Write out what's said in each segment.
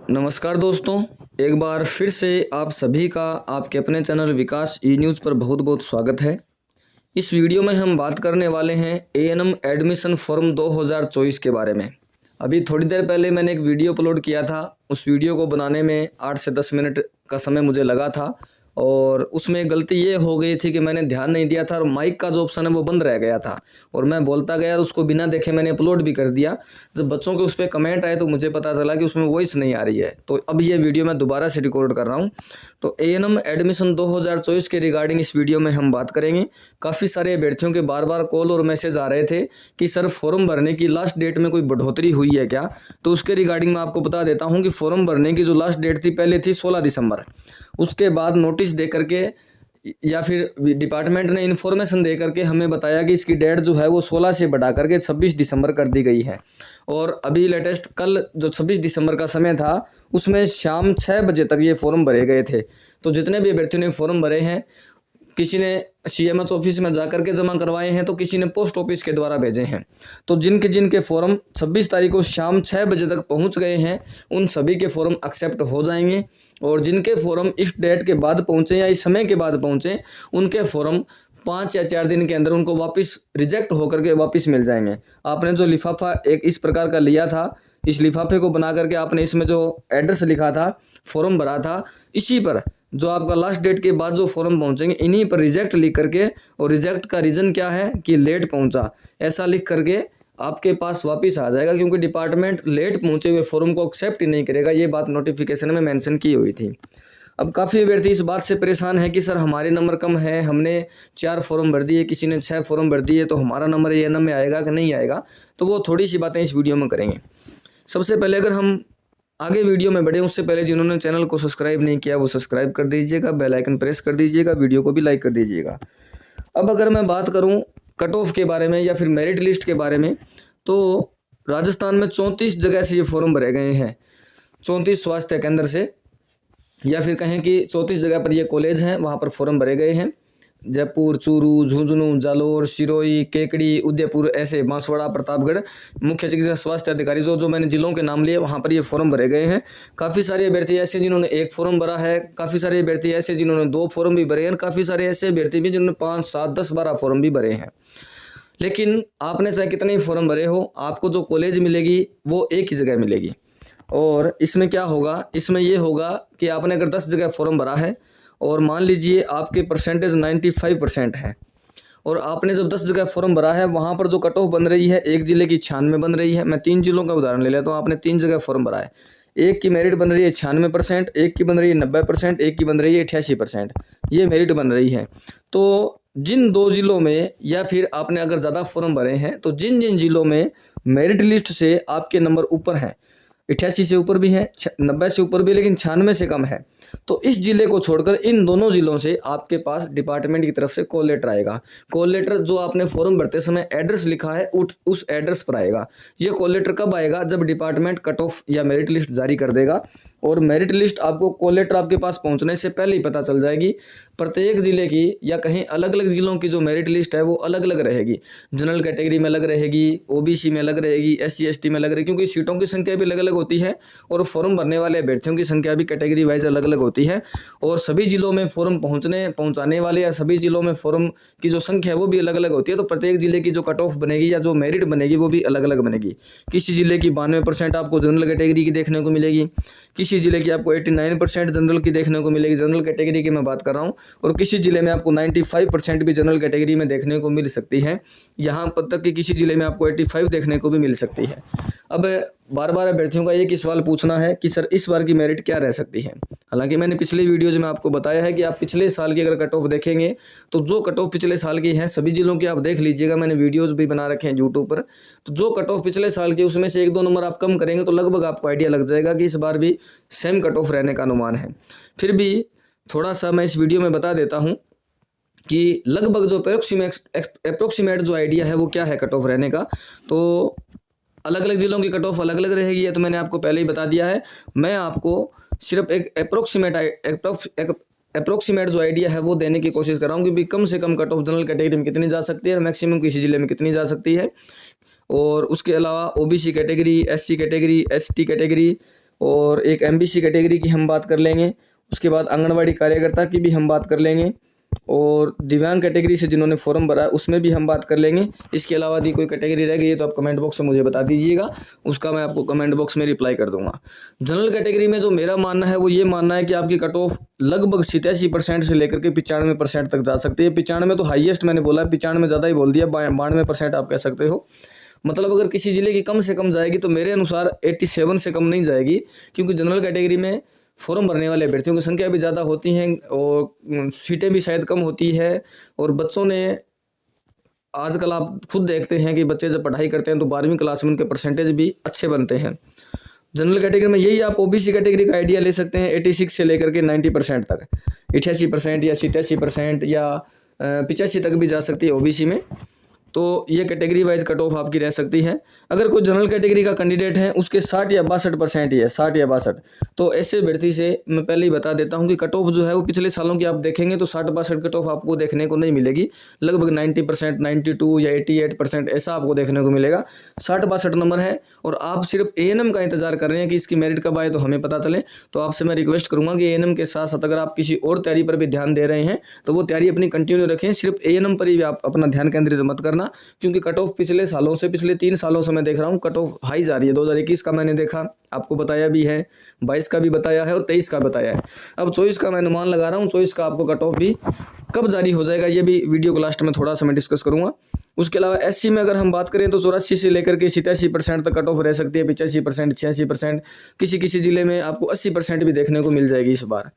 नमस्कार दोस्तों, एक बार फिर से आप सभी का आपके अपने चैनल विकास ई न्यूज़ पर बहुत बहुत स्वागत है। इस वीडियो में हम बात करने वाले हैं एएनएम एडमिशन फॉर्म 2024 के बारे में। अभी थोड़ी देर पहले मैंने एक वीडियो अपलोड किया था। उस वीडियो को बनाने में 8 से 10 मिनट का समय मुझे लगा था और उसमें गलती ये हो गई थी कि मैंने ध्यान नहीं दिया था और माइक का जो ऑप्शन है वो बंद रह गया था और मैं बोलता गया, उसको बिना देखे मैंने अपलोड भी कर दिया। जब बच्चों के उस पर कमेंट आए तो मुझे पता चला कि उसमें वॉइस नहीं आ रही है, तो अब ये वीडियो मैं दोबारा से रिकॉर्ड कर रहा हूँ। तो एएनएम एडमिशन 2024 के रिगार्डिंग इस वीडियो में हम बात करेंगे। काफ़ी सारे अभ्यर्थियों के बार बार कॉल और मैसेज आ रहे थे कि सर फॉर्म भरने की लास्ट डेट में कोई बढ़ोतरी हुई है क्या। तो उसके रिगार्डिंग मैं आपको बता देता हूँ कि फॉर्म भरने की जो लास्ट डेट थी पहले थी 16 दिसंबर। उसके बाद नोटिस दे करके या फिर डिपार्टमेंट ने इन्फॉर्मेशन दे करके हमें बताया कि इसकी डेट जो है वो 16 से बढ़ा करके 26 दिसंबर कर दी गई है। और अभी लेटेस्ट कल जो 26 दिसंबर का समय था उसमें शाम 6 बजे तक ये फॉर्म भरे गए थे। तो जितने भी अभ्यर्थियों ने फॉर्म भरे हैं, किसी ने सीएमएच ऑफिस में जा करके जमा करवाए हैं तो किसी ने पोस्ट ऑफिस के द्वारा भेजे हैं। तो जिनके जिनके फॉर्म 26 तारीख को शाम 6 बजे तक पहुंच गए हैं उन सभी के फॉर्म एक्सेप्ट हो जाएंगे और जिनके फॉर्म इस डेट के बाद पहुंचे या इस समय के बाद पहुंचे उनके फॉर्म 5 या 4 दिन के अंदर उनको वापस रिजेक्ट होकर के वापस मिल जाएंगे। आपने जो लिफाफा एक इस प्रकार का लिया था, इस लिफाफे को बना करके आपने इसमें जो एड्रेस लिखा था, फॉर्म भरा था, इसी पर जो आपका लास्ट डेट के बाद जो फॉर्म पहुंचेंगे इन्हीं पर रिजेक्ट लिख करके, और रिजेक्ट का रीज़न क्या है कि लेट पहुंचा, ऐसा लिख करके आपके पास वापस आ जाएगा, क्योंकि डिपार्टमेंट लेट पहुंचे हुए फॉर्म को एक्सेप्ट ही नहीं करेगा। ये बात नोटिफिकेशन में मेंशन की हुई थी। अब काफ़ी अभ्यर्थी इस बात से परेशान है कि सर हमारे नंबर कम है, हमने 4 फॉर्म भर दिए, किसी ने 6 फॉर्म भर दिए, तो हमारा नंबर एएनएम में आएगा कि नहीं आएगा। तो वो थोड़ी सी बातें इस वीडियो में करेंगे। सबसे पहले अगर हम आगे वीडियो में बढ़े उससे पहले जिन्होंने चैनल को सब्सक्राइब नहीं किया वो सब्सक्राइब कर दीजिएगा, बेल आइकन प्रेस कर दीजिएगा, वीडियो को भी लाइक कर दीजिएगा। अब अगर मैं बात करूं कट ऑफ के बारे में या फिर मेरिट लिस्ट के बारे में, तो राजस्थान में 34 जगह से ये फॉर्म भरे गए हैं। 34 स्वास्थ्य केंद्र से, या फिर कहें कि 34 जगह पर ये कॉलेज हैं, वहाँ पर फॉर्म भरे गए हैं। जयपुर, चूरू, झुंझुनू, जालोर, सिरोही, केकड़ी, उदयपुर, ऐसे बांसवाड़ा, प्रतापगढ़, मुख्य चिकित्सा स्वास्थ्य अधिकारी जो मैंने जिलों के नाम लिए वहाँ पर ये फॉर्म भरे गए हैं। काफ़ी सारे अभ्यर्थी ऐसे जिन्होंने 1 फॉर्म भरा है, काफ़ी सारे अभ्यर्थी ऐसे जिन्होंने 2 फॉर्म भी भरे हैं, काफ़ी सारे ऐसे अभ्यर्थी भी जिन्होंने 5, 7, 10, 12 फॉर्म भी भरे हैं। लेकिन आपने चाहे कितने ही फॉर्म भरे हो, आपको जो कॉलेज मिलेगी वो एक ही जगह मिलेगी। और इसमें क्या होगा, इसमें ये होगा कि आपने अगर 10 जगह फॉर्म भरा है और मान लीजिए आपके परसेंटेज 95% है और आपने जब 10 जगह फॉर्म भरा है, वहाँ पर जो कट ऑफ बन रही है एक जिले की 96 बन रही है। मैं 3 जिलों का उदाहरण ले लेता हूँ। आपने 3 जगह फॉर्म भरा है, एक की मेरिट बन रही है 96%, एक की बन रही है 90%, एक की बन रही है 88%, ये मेरिट बन रही है। तो जिन 2 जिलों में, या फिर आपने अगर ज़्यादा फॉर्म भरे हैं तो जिन जिन जिलों में मेरिट लिस्ट से आपके नंबर ऊपर हैं, 88 से ऊपर भी है, 90 से ऊपर भी, लेकिन 96 से कम है, तो इस जिले को छोड़कर इन दोनों जिलों से आपके पास डिपार्टमेंट की तरफ से कॉल लेटर आएगा। कॉल लेटर जो आपने फॉर्म भरते समय एड्रेस लिखा है उस एड्रेस पर आएगा। ये कॉल लेटर कब आएगा? जब डिपार्टमेंट कट ऑफ या मेरिट लिस्ट जारी कर देगा। और मेरिट लिस्ट आपको कॉल लेटर आपके पास पहुंचने से पहले ही पता चल जाएगी। प्रत्येक जिले की या कहीं अलग अलग जिलों की जो मेरिट लिस्ट है वो अलग अलग रहेगी। जनरल कैटेगरी में अलग रहेगी, ओबीसी में अलग रहेगी, एससी एसटी में अलग रहेगी, क्योंकि सीटों की संख्या भी अलग अलग होती है और फॉर्म भरने वाले अभ्यर्थियों की संख्या भी कैटेगरी वाइज अलग अलग होती है। और सभी जिलों में फॉर्म पहुंचाने वाले या सभी जिलों में फॉर्म की जो संख्या है वो भी अलग अलग होती है। तो प्रत्येक जिले की जो कट ऑफ बनेगी या जो मेरिट बनेगी वो भी अलग अलग बनेगी। किसी जिले की 92% आपको जनरल कैटेगरी की देखने को मिलेगी, किसी जिले की आपको 89% जनरल की देखने को मिलेगी, जनरल कैटेगरी की मैं बात कर रहा हूँ, और किसी जिले में आपको 95% भी जनरल कैटेगरी में देखने को मिल सकती है। यहाँ पर तक कि किसी जिले में आपको 85 देखने को भी मिल सकती है। अब बार बार अभ्यर्थियों का एक ही सवाल पूछना है कि सर इस बार की मेरिट क्या रह सकती है। हालांकि मैंने पिछले वीडियोज में आपको बताया है कि आप पिछले साल की अगर कट ऑफ देखेंगे तो जो कट ऑफ पिछले साल की है सभी जिलों की आप देख लीजिएगा, मैंने वीडियोज भी बना रखे हैं यूट्यूब पर। तो जो कट ऑफ पिछले साल की उसमें से 1-2 नंबर आप कम करेंगे तो लगभग आपको आइडिया लग जाएगा कि इस बार भी सेम कट ऑफ रहने का अनुमान है। फिर भी थोड़ा सा मैं इस वीडियो में बता देता हूँ कि लगभग जो अप्रोक्सीमेट जो आइडिया है वो क्या है कट ऑफ रहने का। तो अलग अलग जिलों की कट ऑफ अलग अलग रहेगी, ये तो मैंने आपको पहले ही बता दिया है। मैं आपको सिर्फ एक अप्रोक्सीमेट जो आइडिया है वो देने की कोशिश कर रहा हूँ कि भी कम से कम कट ऑफ जनरल कैटेगरी में कितनी जा सकती है और मैक्सिमम किसी जिले में कितनी जा सकती है। और उसके अलावा OBC category, SC category, ST category और एक MBC कैटेगरी की हम बात कर लेंगे। उसके बाद आंगनवाड़ी कार्यकर्ता की भी हम बात कर लेंगे और दिव्यांग कैटेगरी से जिन्होंने फॉर्म भरा है उसमें भी हम बात कर लेंगे। इसके अलावा यदि कोई कैटेगरी रह गई है तो आप कमेंट बॉक्स में मुझे बता दीजिएगा, उसका मैं आपको कमेंट बॉक्स में रिप्लाई कर दूंगा। जनरल कैटेगरी में जो मेरा मानना है वो ये मानना है कि आपकी कट ऑफ लगभग 87% से लेकर के 95% तक जा सकती है। 95 तो हाईएस्ट मैंने बोला, 95 ज़्यादा ही बोल दिया, 92% आप कह सकते हो। मतलब अगर किसी ज़िले की कम से कम जाएगी तो मेरे अनुसार 87 से कम नहीं जाएगी, क्योंकि जनरल कैटेगरी में फॉर्म भरने वाले अभ्यर्थियों की संख्या भी ज़्यादा होती हैं और सीटें भी शायद कम होती है। और बच्चों ने आजकल आप खुद देखते हैं कि बच्चे जब पढ़ाई करते हैं तो 12वीं क्लास में उनके परसेंटेज भी अच्छे बनते हैं। जनरल कैटेगरी में यही आप OBC कैटेगरी का आइडिया ले सकते हैं, 86 से लेकर के 90% तक, 88% या 87% या 85 तक भी जा सकती है OBC में। तो ये कैटेगरी वाइज कट ऑफ आपकी रह सकती है। अगर कोई जनरल कैटेगरी का कैंडिडेट है उसके 60 या 62% ही है, 60 या 62, तो ऐसे अभ्यर्थी से मैं पहले ही बता देता हूं कि कट ऑफ जो है वो पिछले सालों की आप देखेंगे तो 60-62 कट ऑफ आपको देखने को नहीं मिलेगी। लगभग 90%, 92 या 88% ऐसा आपको देखने को मिलेगा। 60-62 नंबर है और आप सिर्फ ANM का इंतजार कर रहे हैं कि इसकी मेरिट कब आए तो हमें पता चले। तो आपसे मैं रिक्वेस्ट करूँगा कि ANM के साथ साथ अगर आप किसी और तैयारी पर भी ध्यान दे रहे हैं तो वो तैयारी अपनी कंटिन्यू रखें, सिर्फ ANM पर ही आप अपना ध्यान केंद्रित मत करना, क्योंकि कट ऑफ पिछले सालों से, पिछले 3 सालों से मैं देख रहा हूँ कट ऑफ हाई जा रही है। 2021 का मैंने देखा, आपको बताया भी है, 22 का भी बताया है और 23 का बताया है। अब 24 का मैं अनुमान लगा रहा हूँ, 24 का आपको कट ऑफ भी कब जारी हो जाएगा ये भी वीडियो को लास्ट में थोड़ा सा मैं डिस्कस करूँगा। उसके अलावा SC में अगर हम बात करें तो 84 से लेकर के 87% तक कट ऑफ रह सकती है, 85%, 86%, किसी किसी जिले में आपको 80% भी देखने को मिल जाएगी इस बार।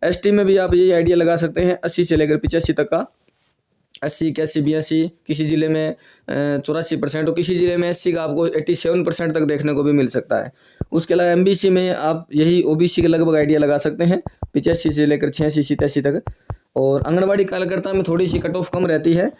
ST में भी आप यही आइडिया लगा सकते हैं, 80 से लेकर 85 तक का, 80, 81, 82, किसी ज़िले में 84% और किसी ज़िले में SC का आपको 87% तक देखने को भी मिल सकता है। उसके अलावा MBC में आप यही OBC के लगभग आइडिया लगा सकते हैं, 85 से लेकर 86, 87 तक। और आंगनवाड़ी कार्यकर्ता में थोड़ी सी कट ऑफ कम रहती है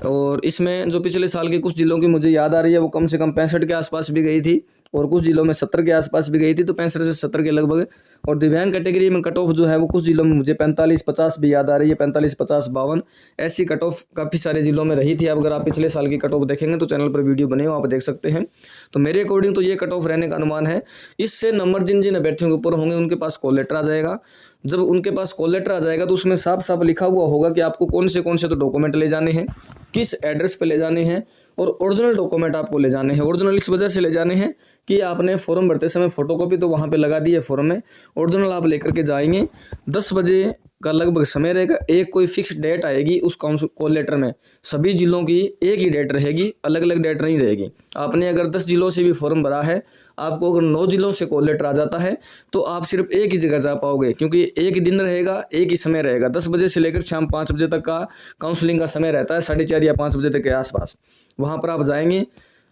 और इसमें जो पिछले साल के कुछ जिलों की मुझे याद आ रही है वो कम से कम 65 के आसपास भी गई थी और कुछ जिलों में 70 के आसपास भी गई थी, तो 65 से 70 के लगभग। और दिव्यांग कैटेगरी में कट ऑफ जो है वो कुछ जिलों में मुझे 45-50 भी याद आ रही है, 45-50-52 ऐसी कट ऑफ काफ़ी सारे जिलों में रही थी। अब अगर आप पिछले साल की कट ऑफ देखेंगे तो चैनल पर वीडियो बने हो, आप देख सकते हैं। तो मेरे अकॉर्डिंग तो ये कट ऑफ रहने का अनुमान है। इससे नंबर जिन जिन अभ्यर्थियों के ऊपर होंगे उनके पास कॉल लेटर आ जाएगा। जब उनके पास कॉल लेटर आ जाएगा तो उसमें साफ साफ लिखा हुआ होगा कि आपको कौन से तो डॉक्यूमेंट ले जाने हैं, किस एड्रेस पे ले जाने हैं और ओरिजिनल डॉक्यूमेंट आपको ले जाने हैं। ओरिजिनल इस वजह से ले जाने हैं कि आपने फॉर्म भरते समय फोटोकॉपी तो वहाँ पे लगा दी है फॉर्म में, ओरिजिनल आप लेकर के जाएंगे। 10 बजे का लगभग समय रहेगा, एक कोई फिक्स डेट आएगी उस कॉल लेटर में, सभी जिलों की एक ही डेट रहेगी, अलग अलग डेट नहीं रहेगी। आपने अगर 10 जिलों से भी फॉर्म भरा है, आपको अगर 9 जिलों से कॉल लेटर आ जाता है तो आप सिर्फ एक ही जगह जा पाओगे, क्योंकि एक ही दिन रहेगा, एक ही समय रहेगा। 10 बजे से लेकर शाम 5 बजे तक का काउंसलिंग का समय रहता है, 4:30 या 5 बजे तक के आसपास। वहाँ पर आप जाएंगे,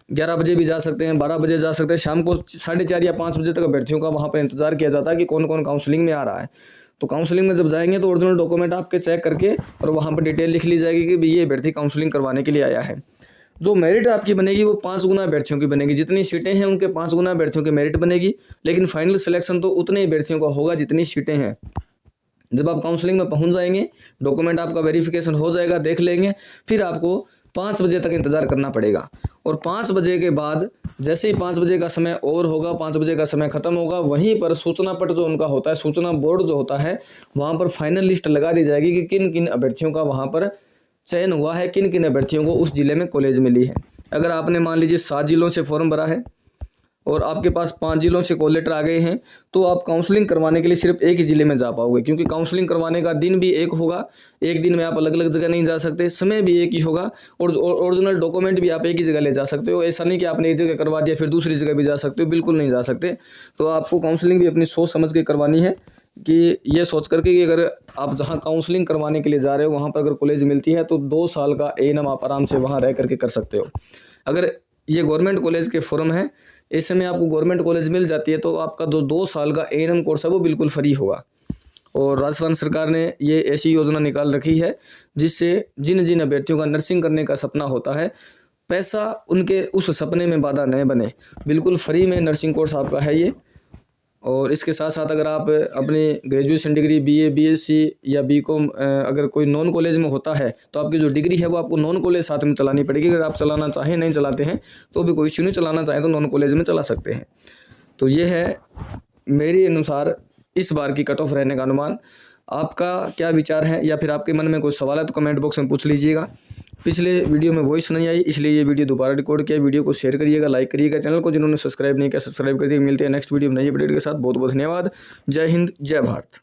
11 बजे भी जा सकते हैं, 12 बजे जा सकते हैं। शाम को 4:30 या 5 बजे तक अभ्यर्थियों का वहाँ पर इंतजार किया जाता है कि कौन कौन काउंसलिंग में आ रहा है। तो काउंसलिंग में जब जाएंगे तो ओरिजिनल डॉक्यूमेंट आपके चेक करके और वहाँ पर डिटेल लिख ली जाएगी कि भाई ये अभ्यर्थी काउंसलिंग करवाने के लिए आया है। जो मेरिट आपकी बनेगी वो 5 गुना अभ्यर्थियों की बनेगी, जितनी सीटें हैं उनके 5 गुना अभ्यर्थियों की मेरिट बनेगी, लेकिन फाइनल सिलेक्शन तो उतने अभ्यर्थियों का होगा जितनी सीटें हैं। जब आप काउंसलिंग में पहुंच जाएंगे, डॉक्यूमेंट आपका वेरिफिकेशन हो जाएगा, देख लेंगे, फिर आपको 5 बजे तक इंतज़ार करना पड़ेगा। और 5 बजे के बाद जैसे ही 5 बजे का समय और होगा, 5 बजे का समय खत्म होगा, वहीं पर सूचना पट जो उनका होता है, सूचना बोर्ड जो होता है, वहाँ पर फाइनल लिस्ट लगा दी जाएगी कि किन किन अभ्यर्थियों का वहाँ पर चयन हुआ है, किन किन अभ्यर्थियों को उस जिले में कॉलेज मिली है। अगर आपने मान लीजिए 7 जिलों से फॉर्म भरा है और आपके पास 5 जिलों से कॉल लेटर आ गए हैं, तो आप काउंसलिंग करवाने के लिए सिर्फ एक ही ज़िले में जा पाओगे, क्योंकि काउंसलिंग करवाने का दिन भी एक होगा, एक दिन में आप अलग अलग जगह नहीं जा सकते, समय भी एक ही होगा और ओरिजिनल डॉक्यूमेंट भी आप एक ही जगह ले जा सकते हो। ऐसा नहीं कि आपने एक जगह करवा दिया फिर दूसरी जगह भी जा सकते हो, बिल्कुल नहीं जा सकते। तो आपको काउंसलिंग भी अपनी सोच समझ के करवानी है, कि ये सोच करके कि अगर आप जहाँ काउंसलिंग करवाने के लिए जा रहे हो वहाँ पर अगर कॉलेज मिलती है तो 2 साल का A&M आप आराम से वहाँ रह करके कर सकते हो। अगर ये गवर्नमेंट कॉलेज के फॉर्म है, ऐसे में आपको गवर्नमेंट कॉलेज मिल जाती है तो आपका जो 2 साल का A&M कोर्स है वो बिल्कुल फ्री होगा। और राजस्थान सरकार ने ये ऐसी योजना निकाल रखी है जिससे जिन जिन अभ्यर्थियों का नर्सिंग करने का सपना होता है, पैसा उनके उस सपने में बाधा न बने, बिल्कुल फ्री में नर्सिंग कोर्स आपका है ये। और इसके साथ साथ अगर आप अपनी ग्रेजुएशन डिग्री BA BSc या BCom अगर कोई नॉन कॉलेज में होता है तो आपकी जो डिग्री है वो आपको नॉन कॉलेज साथ में चलानी पड़ेगी। अगर आप चलाना चाहें, नहीं चलाते हैं तो भी कोई इश्यू नहीं, चलाना चाहें तो नॉन कॉलेज में चला सकते हैं। तो ये है मेरे अनुसार इस बार की कट ऑफ रहने का अनुमान। आपका क्या विचार है या फिर आपके मन में कोई सवाल है तो कमेंट बॉक्स में पूछ लीजिएगा। पिछले वीडियो में वॉइस नहीं आई, इसलिए ये वीडियो दोबारा रिकॉर्ड किया। वीडियो को शेयर करिएगा, लाइक करिएगा, चैनल को जिन्होंने सब्सक्राइब नहीं किया सब्सक्राइब कर दिए। मिलते हैं नेक्स्ट वीडियो में नई अपडेट के साथ। बहुत बहुत धन्यवाद। जय हिंद, जय भारत।